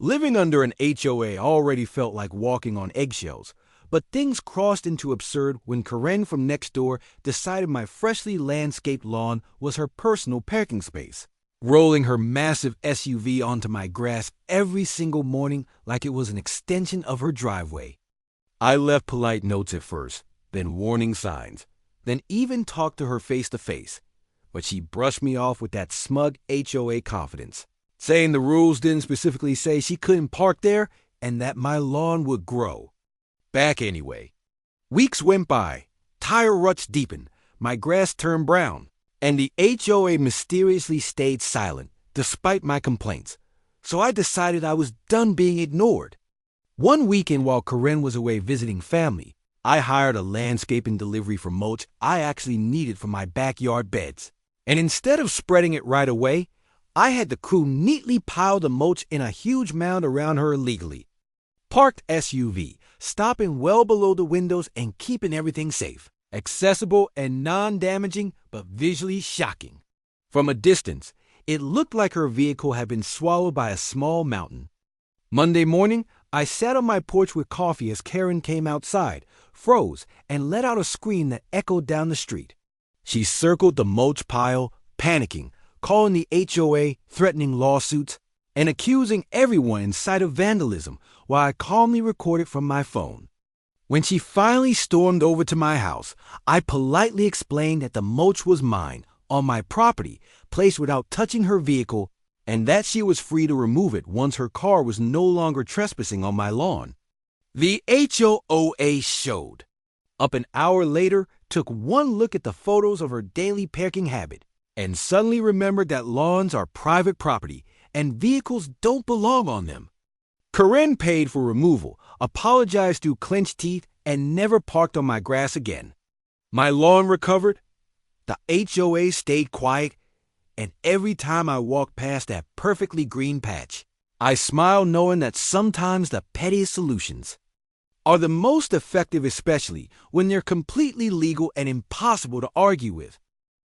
Living under an HOA already felt like walking on eggshells, but things crossed into absurd when Karen from next door decided my freshly landscaped lawn was her personal parking space, rolling her massive SUV onto my grass every single morning like it was an extension of her driveway. I left polite notes at first, then warning signs, then even talked to her face to face, but she brushed me off with that smug HOA confidence, saying the rules didn't specifically say she couldn't park there and that my lawn would grow. Back anyway. Weeks went by, tire ruts deepened, my grass turned brown, and the HOA mysteriously stayed silent despite my complaints, so I decided I was done being ignored. One weekend while Karen was away visiting family, I hired a landscaping delivery for mulch I actually needed for my backyard beds. And instead of spreading it right away, I had the crew neatly pile the mulch in a huge mound around her illegally. Parked SUV, stopping well below the windows and keeping everything safe, accessible and non-damaging, but visually shocking. From a distance, it looked like her vehicle had been swallowed by a small mountain. Monday morning, I sat on my porch with coffee as Karen came outside, froze, and let out a scream that echoed down the street. She circled the mulch pile, panicking, calling the HOA, threatening lawsuits, and accusing everyone in sight of vandalism while I calmly recorded from my phone. When she finally stormed over to my house, I politely explained that the mulch was mine, on my property, placed without touching her vehicle, and that she was free to remove it once her car was no longer trespassing on my lawn. The HOA showed. Up an hour later, took one look at the photos of her daily parking habit, and suddenly remembered that lawns are private property and vehicles don't belong on them. Karen paid for removal, apologized through clenched teeth, and never parked on my grass again. My lawn recovered, the HOA stayed quiet, and every time I walked past that perfectly green patch, I smiled knowing that sometimes the pettiest solutions are the most effective, especially when they're completely legal and impossible to argue with.